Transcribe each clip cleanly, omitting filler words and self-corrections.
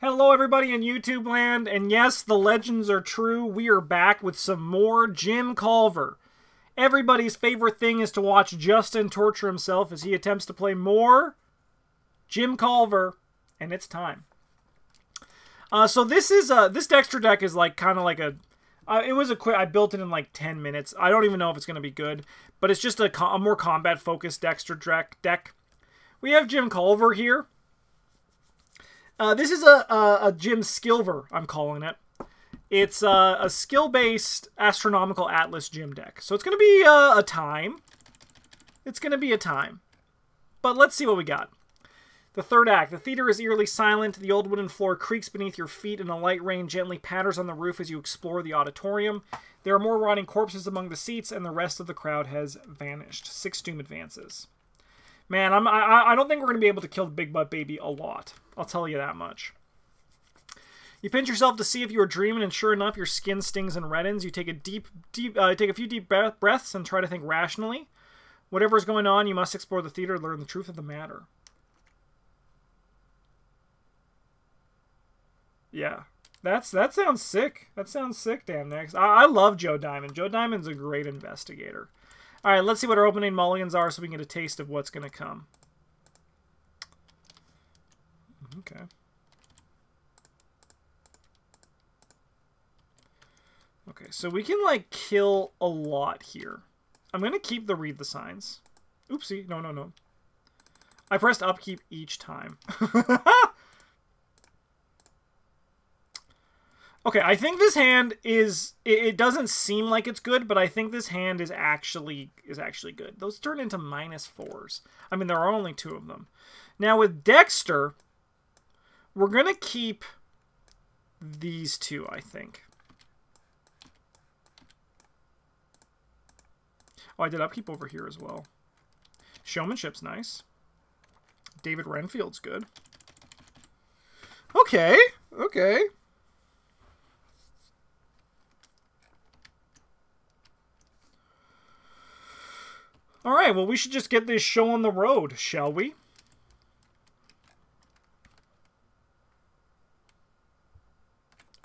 Hello everybody in YouTube land, and yes, the legends are true. We are back with some more Jim Culver. Everybody's favorite thing is to watch Justin torture himself as he attempts to play more Jim Culver, and it's time. So this is this Dexter deck is like kind of like a it was a quick. I built it in like 10 minutes. I don't even know if it's going to be good, but it's just a more combat focused Dexter deck. We have Jim Culver here. This is a Jim Skilver, I'm calling it. It's a skill-based Astronomical Atlas Jim deck. So it's going to be a time. It's going to be a time. But let's see what we got. The third act. The theater is eerily silent. The old wooden floor creaks beneath your feet, and a light rain gently patters on the roof as you explore the auditorium. There are more rotting corpses among the seats, and the rest of the crowd has vanished. 6 Doom advances. Man, I don't think we're going to be able to kill the Big Butt Baby a lot. I'll tell you that much. You pinch yourself to see if you are dreaming, and sure enough, your skin stings and reddens. You take a few deep breaths and try to think rationally. Whatever is going on, you must explore the theater to learn the truth of the matter. Yeah, that sounds sick. That sounds sick, damn next. I love Joe Diamond. Joe Diamond's a great investigator. All right, let's see what our opening mulligans are so we can get a taste of what's going to come. Okay. Okay, so we can, like, kill a lot here. I'm going to keep the read the signs. Oopsie. No, no, no. I pressed upkeep each time. Okay, I think this hand is... It doesn't seem like it's good, but I think this hand is actually good. Those turn into -4s. I mean, there are only 2 of them. Now, with Dexter, we're going to keep these 2, I think. Oh, I did upkeep over here as well. Showmanship's nice. David Renfield's good. Okay, okay. All right, well, we should just get this show on the road, shall we?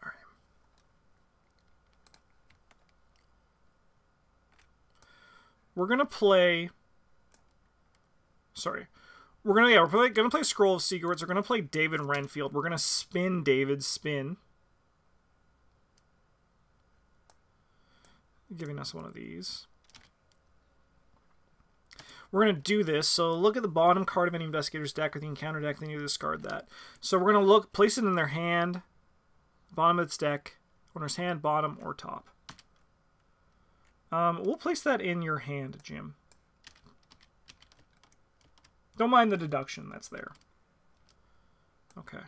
All right. We're going to play... Sorry. We're going to play Scroll of Secrets. We're going to play David Renfield. We're going to spin David's spin. Giving us one of these. We're going to do this. So look at the bottom card of any investigator's deck or the encounter deck, then you discard that. So we're going to place it in their hand, bottom of its deck, owner's hand, bottom, or top. We'll place that in your hand, Jim. Don't mind the deduction that's there. Okay.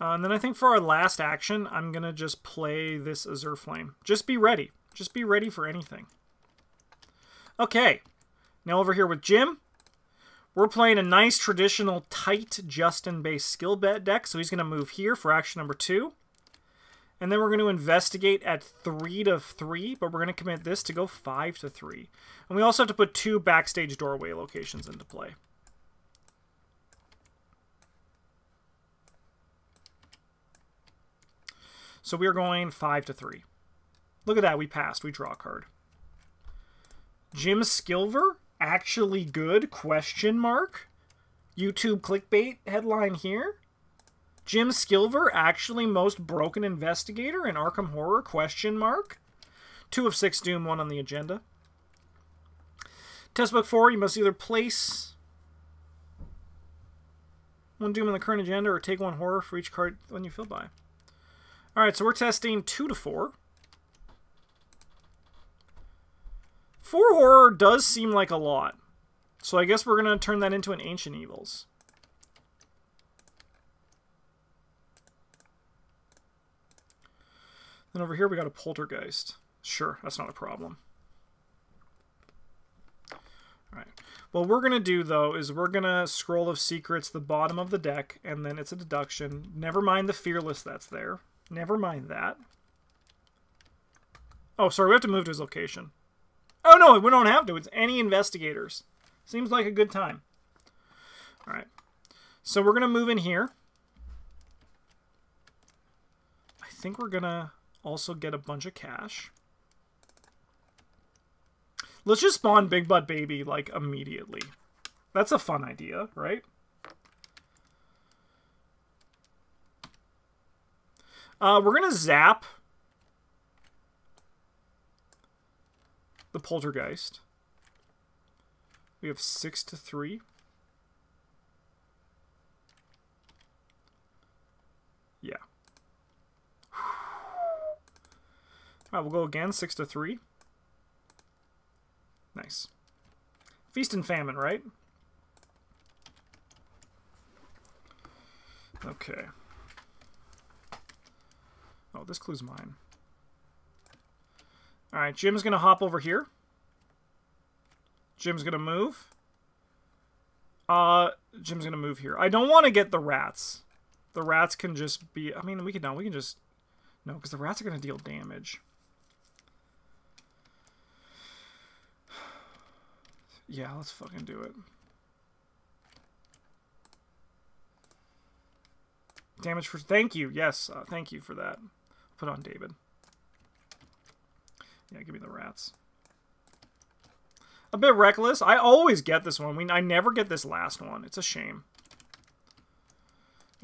And then I think for our last action, I'm going to just play this Azure Flame. Just be ready. Just be ready for anything. Okay. Now over here with Jim, we're playing a nice traditional tight Justin-based skill bet deck. So he's going to move here for action number 2. And then we're going to investigate at 3 to 3, but we're going to commit this to go 5 to 3. And we also have to put 2 backstage doorway locations into play. So we are going 5 to 3. Look at that, we passed. We draw a card. Jim Skilver, actually good? Question mark. YouTube clickbait headline here. Jim Skilver, actually most broken investigator in Arkham Horror? Question mark. 2 of 6 Doom, 1 on the agenda. Testbook 4, you must either place 1 Doom on the current agenda or take 1 horror for each card when you fill by. Alright, so we're testing 2 to 4. 4 horror does seem like a lot. So I guess we're going to turn that into an Ancient Evils. Then over here we got a Poltergeist. Sure, that's not a problem. Alright. What we're going to do, though, is we're going to Scroll of Secrets the bottom of the deck, and then it's a deduction. Never mind the Fearless that's there. Never mind that. Oh, sorry, we have to move to his location. Oh, no, we don't have to. It's any investigators. Seems like a good time. All right. So we're going to move in here. I think we're going to also get a bunch of cash. Let's just spawn Big Butt Baby, like, immediately. That's a fun idea, right? We're going to zap the Poltergeist. We have 6-3. Yeah. All right, we'll go again, 6-3. Nice. Feast and famine, right? Okay. Oh, this clue's mine. All right, Jim's going to hop over here. Jim's going to move. Jim's going to move here. I don't want to get the rats. The rats can just be... I mean, we can just... No, because the rats are going to deal damage. Yeah, let's fucking do it. Damage for... Thank you. Yes, thank you for that. Put on David. Yeah, give me the rats. A bit reckless. I always get this one. I never get this last one. It's a shame.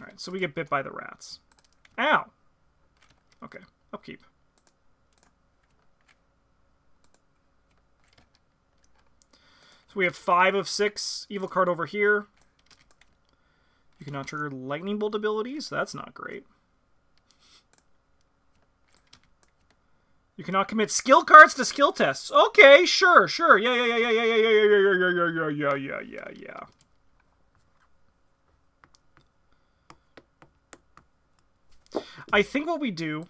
Alright, so we get bit by the rats. Ow! Okay, upkeep. So we have 5 of 6. Evil card over here. You cannot trigger lightning bolt abilities. That's not great. You cannot commit skill cards to skill tests. Okay, sure. Yeah. I think what we do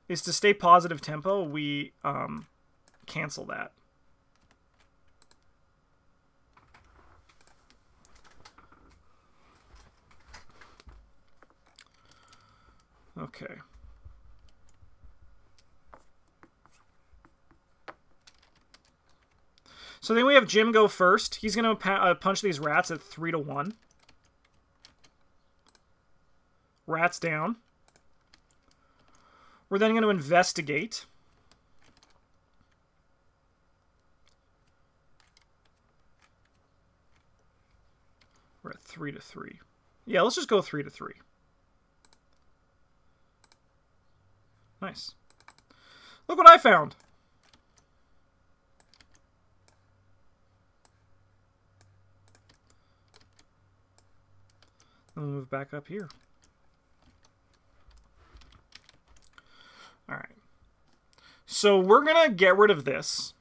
is to stay positive tempo, we cancel that. Okay. So then we have Jim go first. He's going to punch these rats at 3-1. Rats down. We're then going to investigate. We're at 3-3. Yeah, let's just go 3-3. Nice. Look what I found. Then we'll move back up here. All right. So we're going to get rid of this.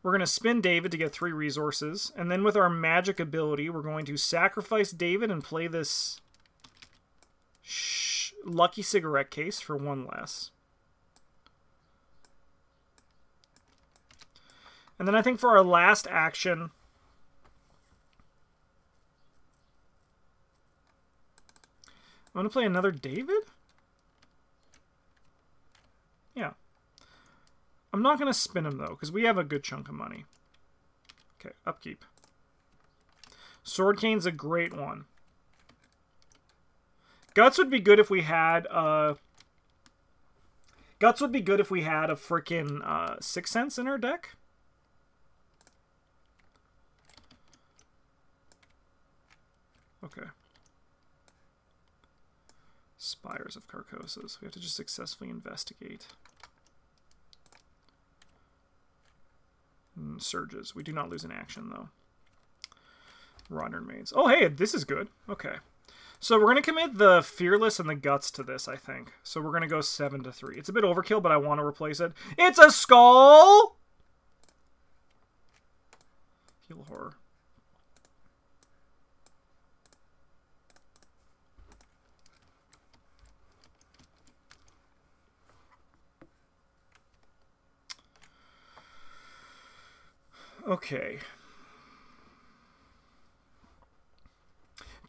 We're going to spin David to get 3 resources. And then with our magic ability, we're going to sacrifice David and play this lucky cigarette case for 1 less. And then I think for our last action... I'm going to play another David? Yeah. I'm not going to spin him, though, because we have a good chunk of money. Okay, upkeep. Sword Cane's a great one. Guts would be good if we had Guts would be good if we had a frickin' 6 Sense in our deck. Okay. Spires of Carcosas. We have to just successfully investigate. Surges. We do not lose an action, though. Rodern Maids. Oh, hey, this is good. Okay. So we're going to commit the Fearless and the Guts to this, I think. So we're going to go 7-3. It's a bit overkill, but I want to replace it. It's a skull! Heal Horror. Okay.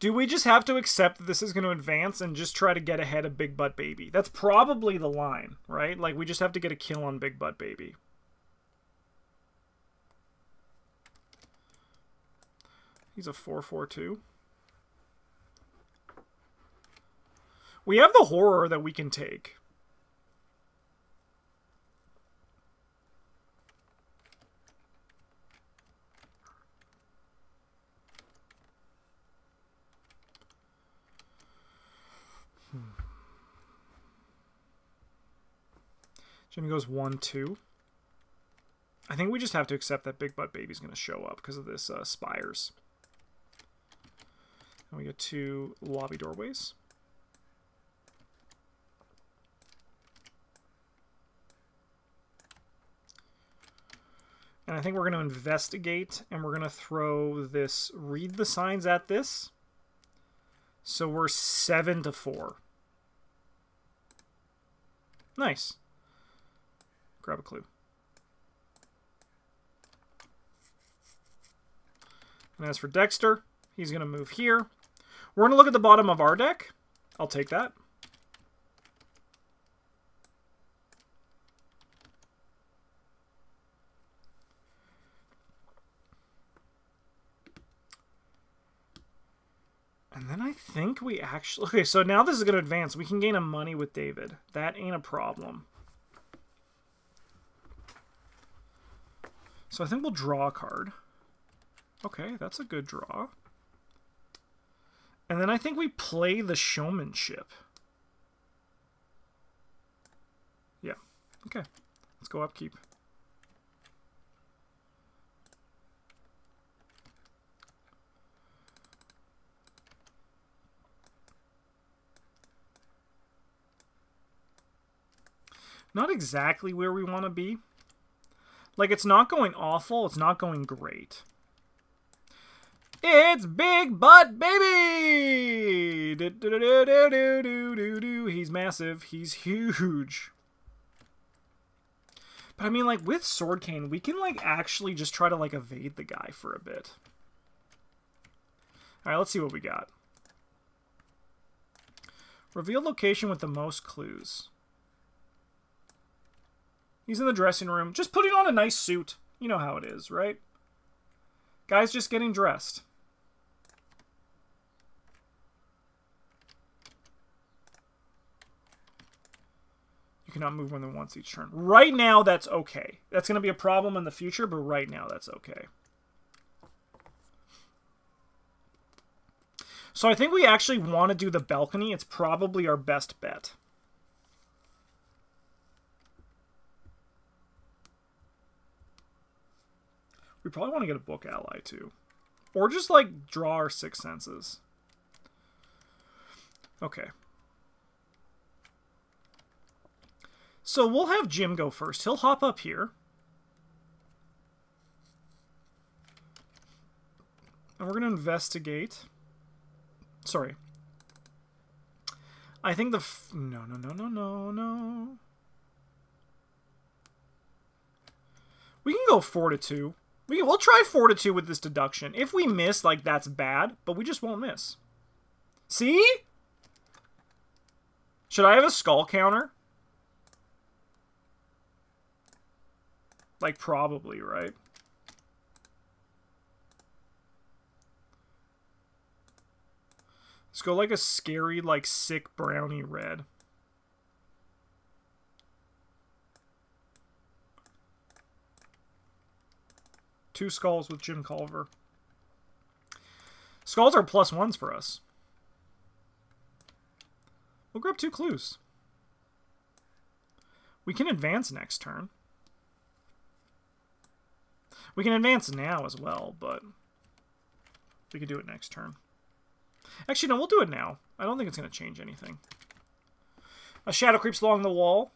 Do we just have to accept that this is going to advance and just try to get ahead of Big Butt Baby? That's probably the line, right? Like, we just have to get a kill on Big Butt Baby. He's a 4/4/2. We have the horror that we can take. Jimmy goes 1/2. I think we just have to accept that Big Butt Baby's going to show up because of this Spires. And we get 2 lobby doorways. And I think we're going to investigate, and we're going to throw this, read the signs at this. So we're 7/4. Nice. Grab a clue. And as for Dexter, he's going to move here. We're going to look at the bottom of our deck. I'll take that. And then I think we actually... Okay, so now this is going to advance. We can gain a money with David. That ain't a problem. So I think we'll draw a card. Okay, that's a good draw. And then I think we play the showmanship. Yeah. Okay. Let's go upkeep. Not exactly where we want to be. Like, it's not going awful. It's not going great. It's Big Butt Baby! He's massive. He's huge. But I mean, like, with Sword Cane, we can, like, actually just try to, like, evade the guy for a bit. Alright, let's see what we got. Reveal location with the most clues. He's in the dressing room, just putting on a nice suit. You know how it is, right? Guy's just getting dressed. You cannot move more than once each turn. Right now, that's okay. That's going to be a problem in the future, but right now, that's okay. So I think we actually want to do the balcony. It's probably our best bet. We probably want to get a book ally, too. Or just, like, draw our 6 senses. Okay. So we'll have Jim go first. He'll hop up here. And we're going to investigate. Sorry. I think the... No. We can go 4/2. We'll try 4/2 with this deduction. If we miss, like, that's bad, but we just won't miss. See? Should I have a skull counter? Like, probably, right? Let's go, like, a scary, like, sick brownie red. Two skulls with Jim Culver. Skulls are +1s for us. We'll grab 2 clues. We can advance next turn. We can advance now as well, but we could do it next turn. Actually, no, we'll do it now. I don't think it's going to change anything. A shadow creeps along the wall.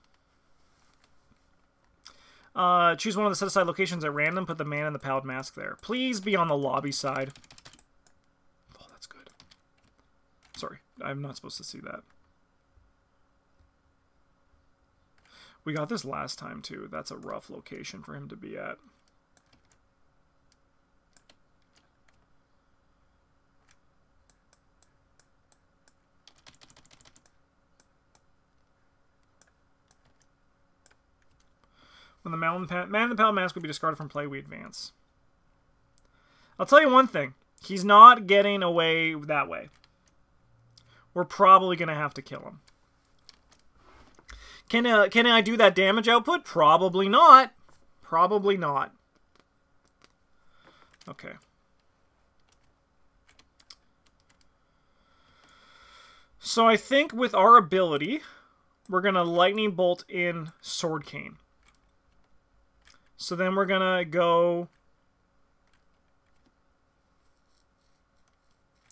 Choose one of the set-aside locations at random. Put the man in the pallid mask there. Please be on the lobby side. Oh, that's good. Sorry, I'm not supposed to see that. We got this last time, too. That's a rough location for him to be at. When the man in the pallid mask would be discarded from play, we advance. I'll tell you one thing. He's not getting away that way. We're probably going to have to kill him. Can I do that damage output? Probably not. Probably not. Okay. So I think with our ability, we're going to Lightning Bolt in Sword Cane. So then we're going to go...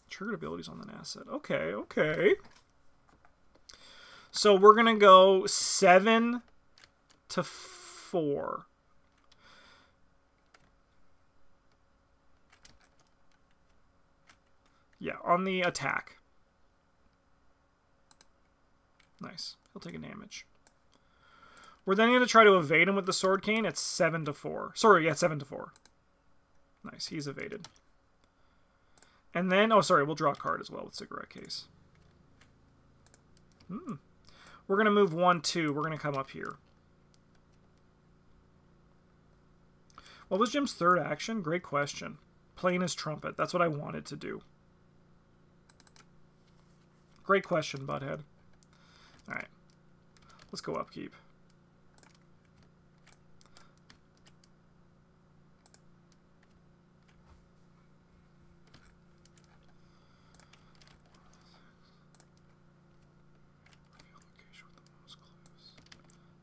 Triggered abilities on an asset. Okay, okay. So we're going to go 7 to 4. Yeah, on the attack. Nice. He'll take a damage. We're then going to try to evade him with the Sword Cane. It's 7 to 4. Sorry, yeah, 7 to 4. Nice, he's evaded. And then, oh, sorry, we'll draw a card as well with Cigarette Case. We're going to move 1, 2. We're going to come up here. What was Jim's third action? Great question. Playing his trumpet. That's what I wanted to do. Great question, Butthead. Alright. Let's go upkeep.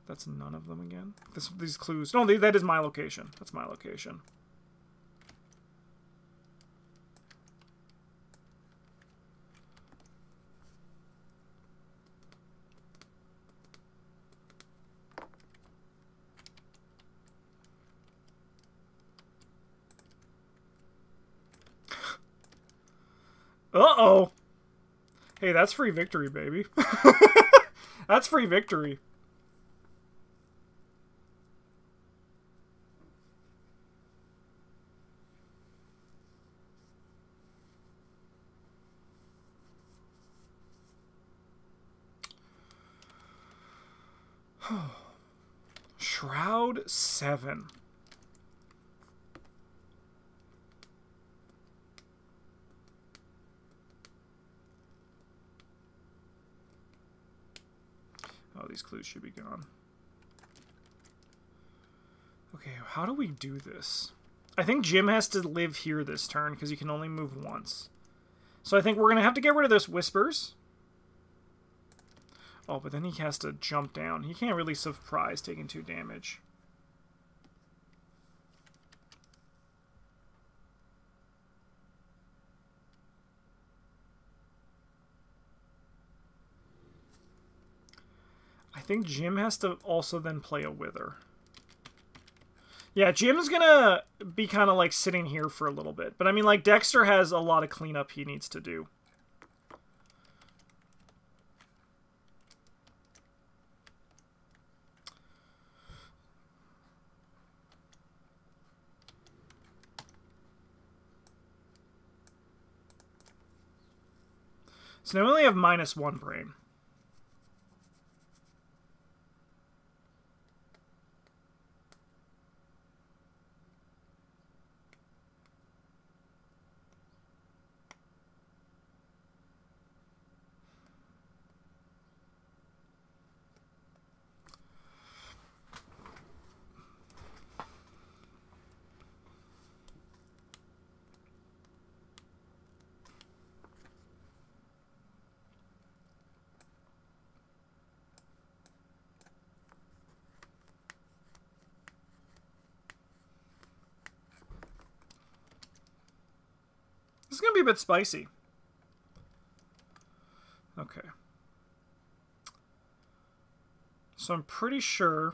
That's none of them again. These clues... No, that is my location. That's my location. Uh-oh! Hey, that's free victory, baby. That's free victory. Shroud 7. Oh, these clues should be gone. Okay, how do we do this? I think Jim has to live here this turn because he can only move once. So I think we're going to have to get rid of this Whispers. Oh, but then he has to jump down. He can't really surprise taking 2 damage. I think Jim has to also then play a Wither. Yeah, Jim's gonna be kind of like sitting here for a little bit. But I mean, like, Dexter has a lot of cleanup he needs to do. So now we only have -1 brain. This is going to be a bit spicy. Okay. So I'm pretty sure...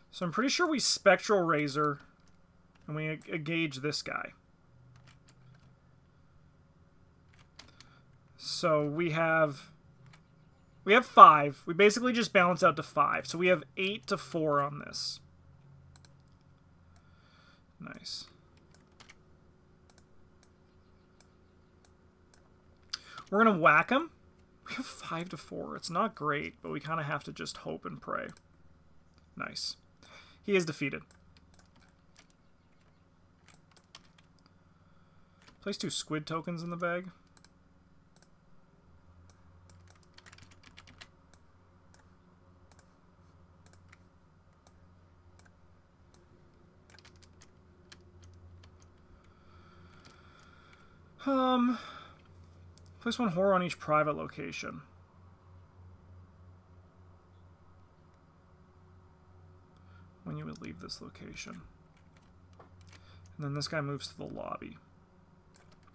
So I'm pretty sure we Spectral Razor and we engage this guy. So we have 5. We basically just balance out to 5. So we have 8 to 4 on this. Nice. We're going to whack him. We have 5 to 4. It's not great, but we kind of have to just hope and pray. Nice. He is defeated. Place 2 squid tokens in the bag. Place 1 horror on each private location. When you would leave this location. And then this guy moves to the lobby.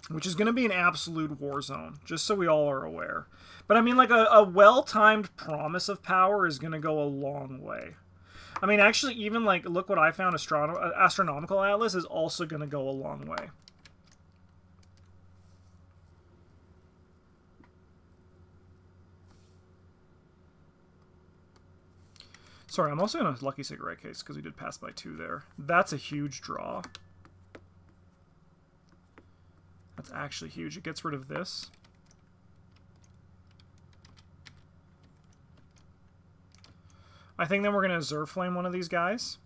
Which is going to be an absolute war zone, just so we all are aware. But I mean, like, a well-timed promise of power is going to go a long way. I mean, actually, even, like, look what I found, Astronomical Atlas is also going to go a long way. Sorry, I'm also in a lucky cigarette case because we did pass by 2 there. That's a huge draw. That's actually huge. It gets rid of this. I think then we're going to Azure Flame one of these guys.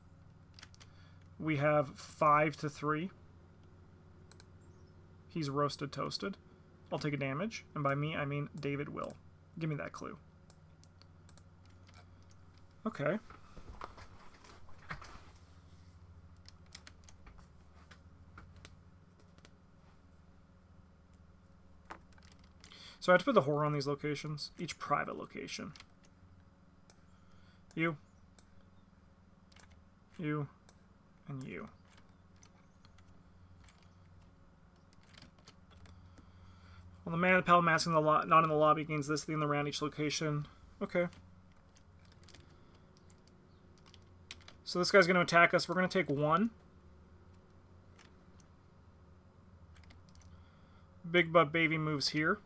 We have 5 to 3. He's roasted toasted. I'll take a damage. And by me, I mean David will. Give me that clue. Okay. So I have to put the horror on these locations. Each private location. You. You. And you. Well, the man of the Pal Mask not in the lobby gains this thing in the round each location. Okay. So this guy's going to attack us. We're going to take 1. Big Butt Baby moves here.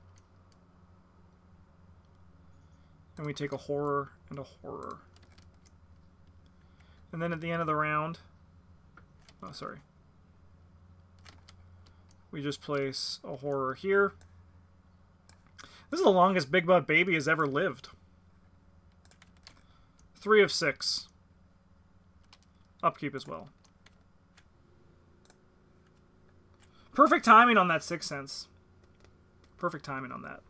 And we take a horror and a horror. And then at the end of the round... Oh, sorry. We just place a horror here. This is the longest Big Butt Baby has ever lived. 3 of 6. Upkeep as well. Perfect timing on that 6 cents. Perfect timing on that.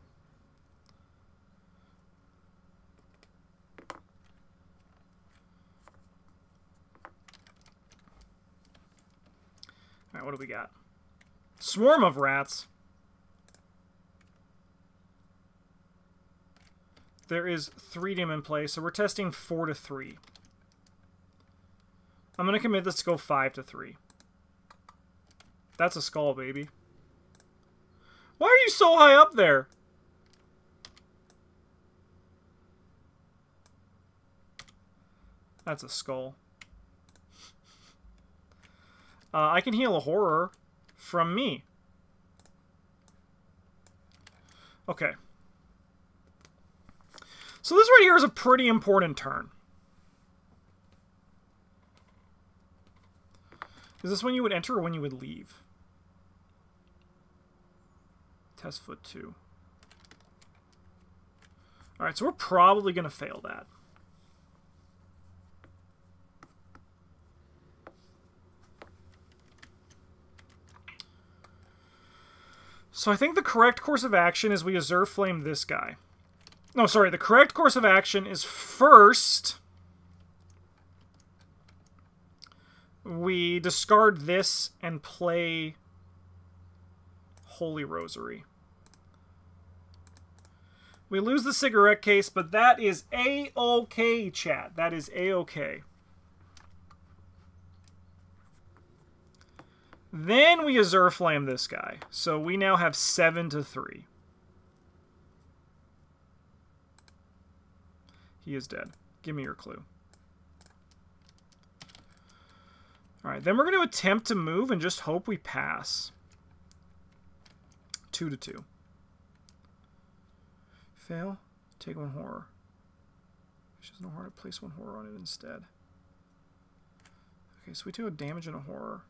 Alright, what do we got? Swarm of Rats. There is 3 dim in play, so we're testing 4 to 3. I'm going to commit this to go 5 to 3. That's a skull, baby. Why are you so high up there? That's a skull. I can heal a horror from me. Okay. So this right here is a pretty important turn. Is this when you would enter or when you would leave? Test foot 2. Alright, so we're probably going to fail that. So I think the correct course of action is we Azure Flame this guy. No, sorry, the correct course of action is first... we discard this and play Holy Rosary. We lose the cigarette case, but that is A-okay, chat. That is A-okay. Then we Azure Flame this guy. So we now have 7 to 3. He is dead. Give me your clue. Alright, then we're going to attempt to move and just hope we pass. 2 to 2. Fail. Take 1 horror. She has no horror. Place 1 horror on it instead. Okay, so we do a damage and a horror.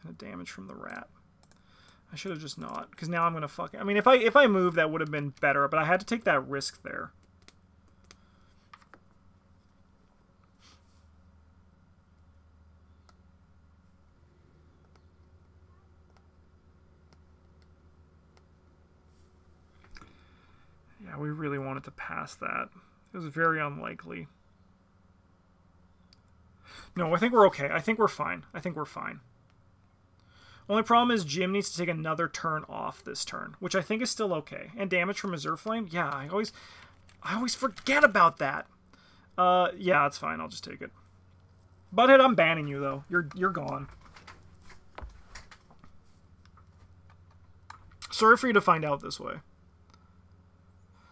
And a damage from the rat. I should have just not, because now I'm gonna I mean, if I moved, that would have been better, but I had to take that risk there. Yeah, we really wanted to pass that. It was very unlikely. No, I think we're okay. I think we're fine. I think we're fine. Only problem is Jim needs to take another turn off this turn, which I think is still okay. And damage from Azure Flame? Yeah, I always forget about that. Yeah, that's fine. I'll just take it. Butthead, I'm banning you, though. You're gone. Sorry for you to find out this way.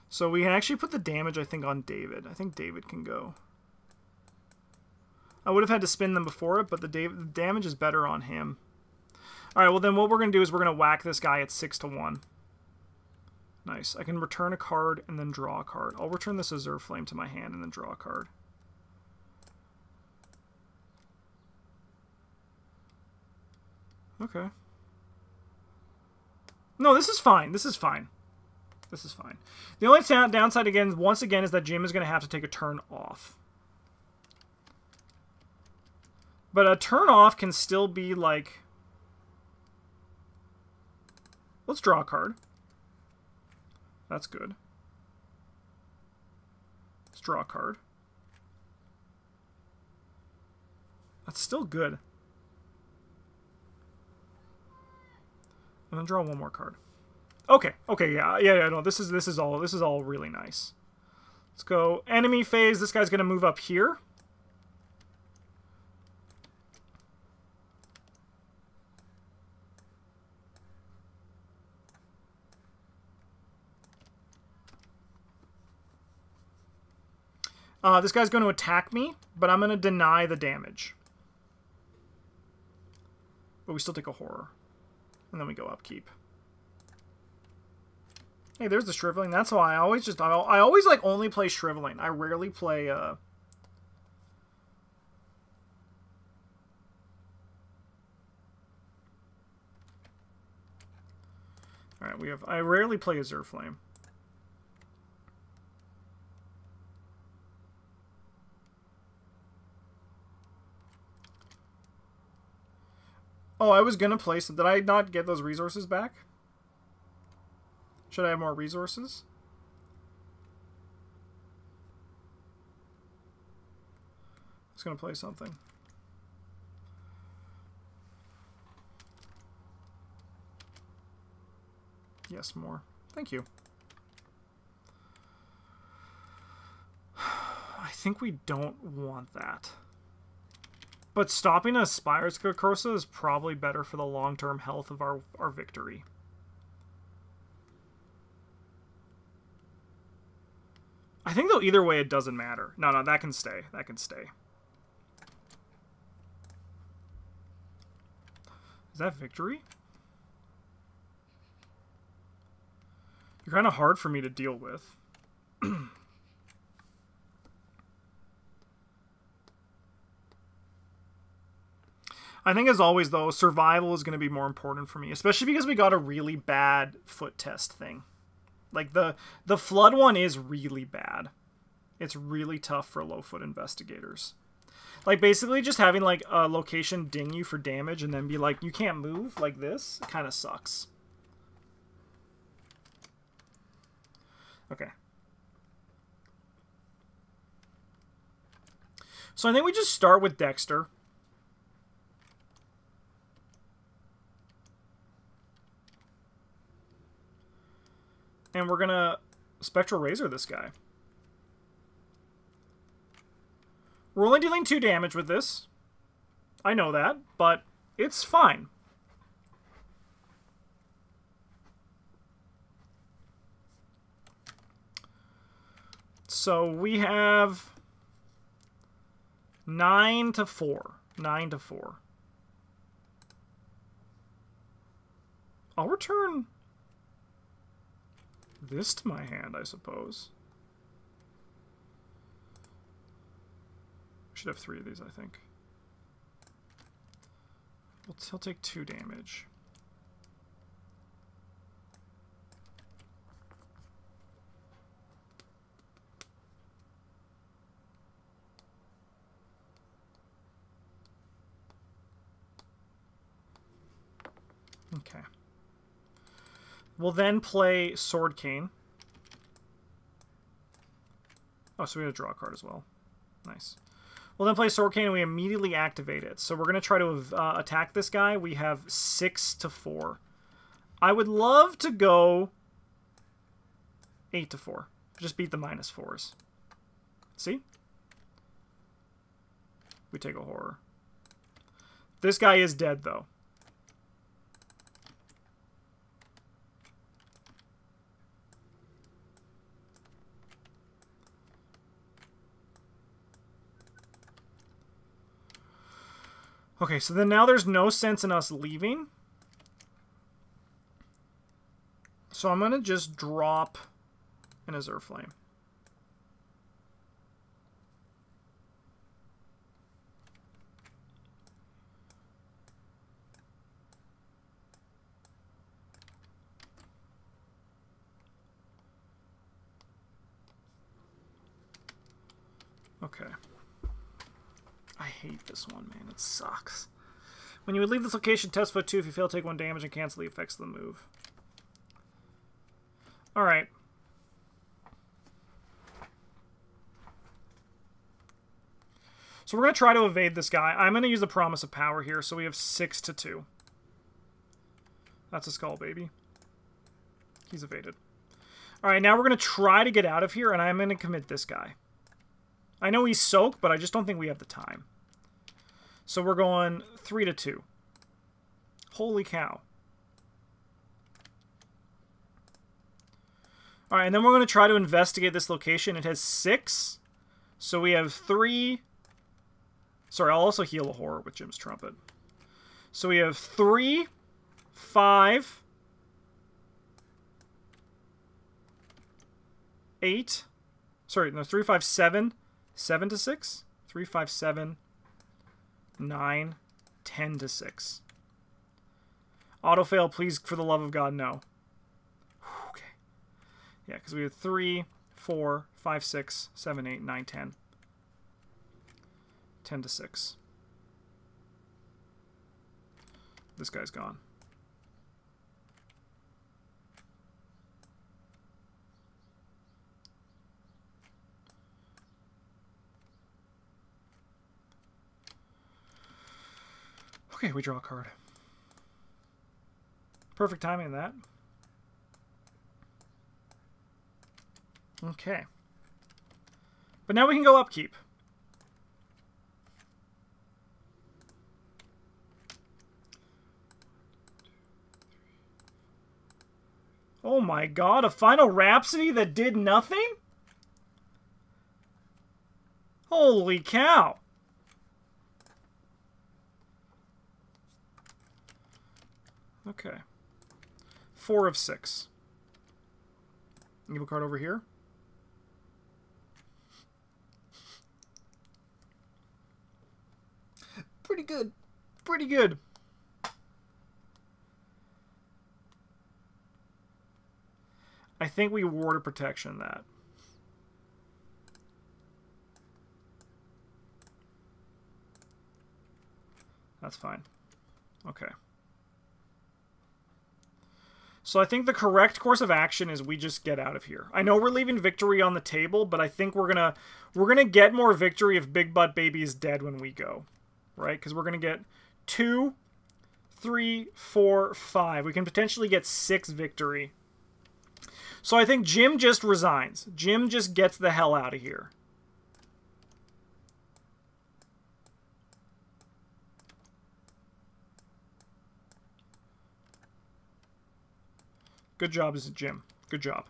So we can actually put the damage, I think, on David. I think David can go. I would have had to spin them before it, but the damage is better on him. Alright, well then what we're going to do is we're going to whack this guy at 6-1. Nice. I can return a card and then draw a card. I'll return this Azure Flame to my hand and then draw a card. Okay. No, this is fine. This is fine. This is fine. The only downside, again, once again, is that Jim is going to have to take a turn off. But a turn off can still be like... Let's draw a card. That's good. Let's draw a card. That's still good. And then draw one more card. Okay, yeah, no, this is all really nice. Let's go enemy phase. This guy's gonna move up here. This guy's going to attack me, but I'm going to deny the damage. But we still take a horror. And then we go upkeep. Hey, there's the Shriveling. That's why I always like only play Shriveling. I rarely play Alright, I rarely play Azure Flame. Oh, I was gonna play some. Did I not get those resources back? Should I have more resources? I was gonna play something. Yes, more. Thank you. I think we don't want that. But stopping a Spire's Carcosa is probably better for the long-term health of our victory. I think, though, either way, it doesn't matter. No, that can stay. That can stay. Is that victory? You're kind of hard for me to deal with. I think, as always, though, survival is going to be more important for me, especially because we got a really bad foot test thing. Like, the Flood one is really bad. It's really tough for low-foot investigators. Like, basically just having, like, a location ding you for damage and then be like, you can't move like this, kind of sucks. Okay. So I think we just start with Dexter. And we're gonna Spectral Razor this guy. We're only dealing 2 damage with this. I know that, but it's fine. So we have 9-4. 9-4. I'll return this to my hand, I suppose. Should have 3 of these, I think. He'll take 2 damage. Okay. We'll then play Sword Cane. Oh, so we have to draw a card as well. Nice. We'll then play Sword Cane and we immediately activate it. So we're going to try to attack this guy. We have 6 to 4. I would love to go 8 to 4. Just beat the -4s. See? We take a horror. This guy is dead, though. Okay, so then now there's no sense in us leaving. So I'm going to just drop an Azure Flame. Okay. I hate this one, man. It sucks. When you would leave this location, test foot 2. If you fail, take 1 damage and cancel the effects of the move. Alright. So we're going to try to evade this guy. I'm going to use the Promise of Power here, so we have 6 to 2. That's a skull, baby. He's evaded. Alright, now we're going to try to get out of here, and I'm going to commit this guy. I know he's soaked, but I just don't think we have the time. So we're going 3 to 2. Holy cow. Alright, and then we're going to try to investigate this location. It has 6. So we have 3. Sorry, I'll also heal a horror with Jim's Trumpet. So we have 3, 5, 8. Sorry, no, 3, 5, 7. 7 to 6? 3, 5, 7, 9, 10 to 6. Auto-fail, please, for the love of God, no. Okay. Yeah, because we have 3, 4, 5, 6, 7, 8, 9, 10. 10 to 6. This guy's gone. Okay, we draw a card. Perfect timing in that. Okay. But now we can go upkeep. Oh my god, a Final Rhapsody that did nothing? Holy cow. Okay. 4 of 6. Give a card over here. Pretty good. Pretty good. I think we Ward of Protection that. That's fine. Okay. So I think the correct course of action is we just get out of here. I know we're leaving victory on the table, but I think we're gonna get more victory if Big Butt Baby is dead when we go, right? Because we're gonna get 2, 3, 4, 5. We can potentially get 6 victory. So I think Jim just resigns. Jim just gets the hell out of here. Good job, Jim. Good job.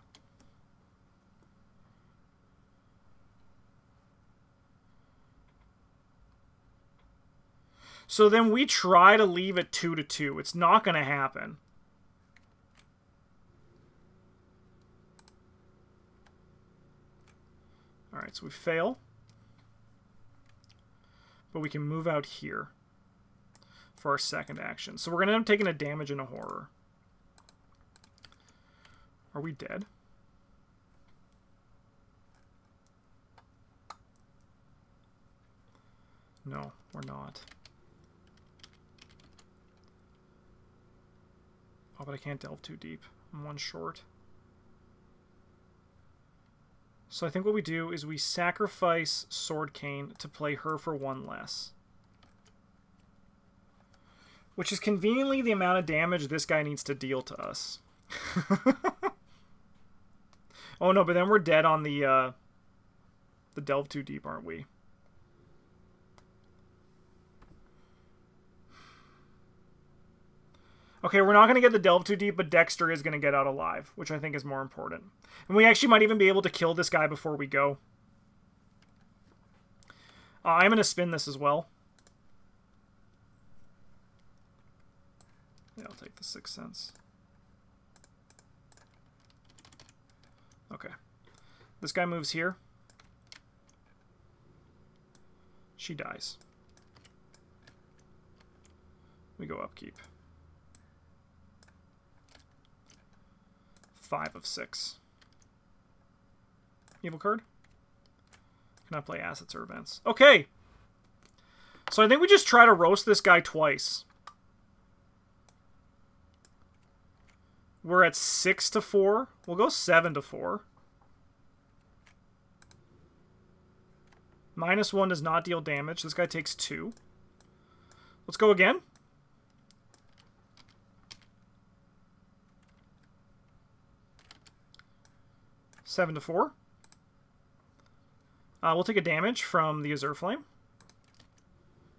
So then we try to leave it 2 to 2. It's not going to happen. Alright, so we fail. But we can move out here for our second action. So we're going to end up taking a damage and a horror. Are we dead? No, we're not. Oh, but I can't delve too deep. I'm one short. So I think what we do is we sacrifice Sword Cane to play her for one less. Which is conveniently the amount of damage this guy needs to deal to us. Oh no, but then we're dead on the delve too deep, aren't we? Okay, we're not going to get the delve too deep, but Dexter is going to get out alive, which I think is more important. And we actually might even be able to kill this guy before we go. I'm going to spin this as well. Yeah, I'll take the 6 cents. Okay. This guy moves here. She dies. We go upkeep. 5 of 6. Evil card? Cannot play assets or events. Okay! So I think we just try to roast this guy twice. We're at 6 to 4. We'll go 7 to 4. -1 does not deal damage. This guy takes 2. Let's go again. Seven to 4. We'll take a damage from the Azure Flame.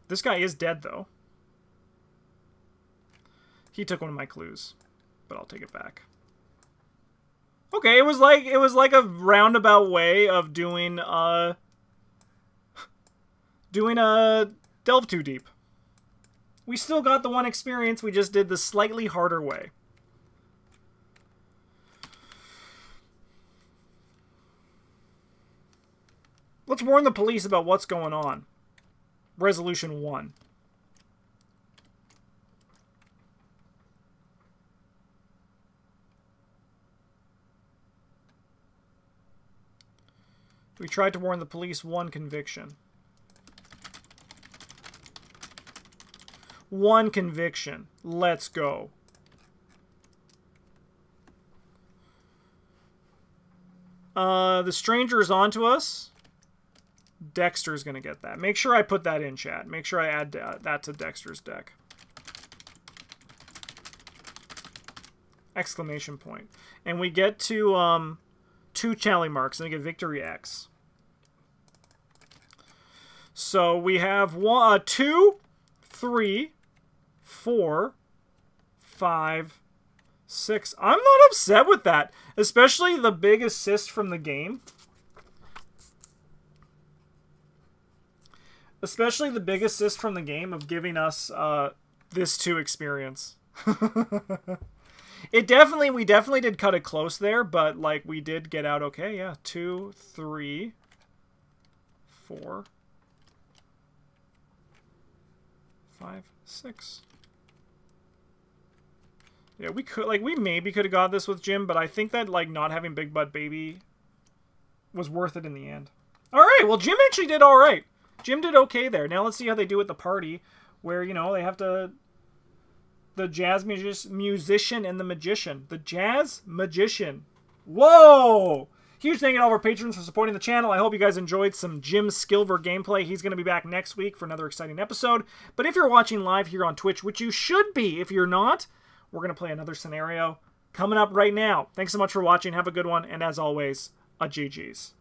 This guy is dead, though. He took one of my clues, but I'll take it back. Okay, it was like a roundabout way of doing a delve too deep. We still got the 1 experience. We just did the slightly harder way. Let's warn the police about what's going on. Resolution 1. We tried to warn the police. 1 conviction. 1 conviction. Let's go. The stranger is onto us. Dexter's going to get that. Make sure I put that in chat. Make sure I add that to Dexter's deck. Exclamation point. And we get to 2 tally marks, and we get Victory X. So we have 2, 3, 4, 5, 6. I'm not upset with that. Especially the big assist from the game. Especially the big assist from the game of giving us this 2 experience. We definitely did cut it close there, but like we did get out okay. Yeah, 2, 3, 4, 5, 6. Yeah, we maybe could have got this with Jim, but I think that like not having Big Butt Baby was worth it in the end. All right, well Jim actually did all right. Jim did okay there. Now let's see how they do at the party, where, you know, they have to... The jazz musician and the magician. The jazz magician. Whoa! Huge thank you to all of our patrons for supporting the channel. I hope you guys enjoyed some Jim Skilver gameplay. He's going to be back next week for another exciting episode. But if you're watching live here on Twitch, which you should be if you're not, we're going to play another scenario coming up right now. Thanks so much for watching. Have a good one. And as always, a GG's.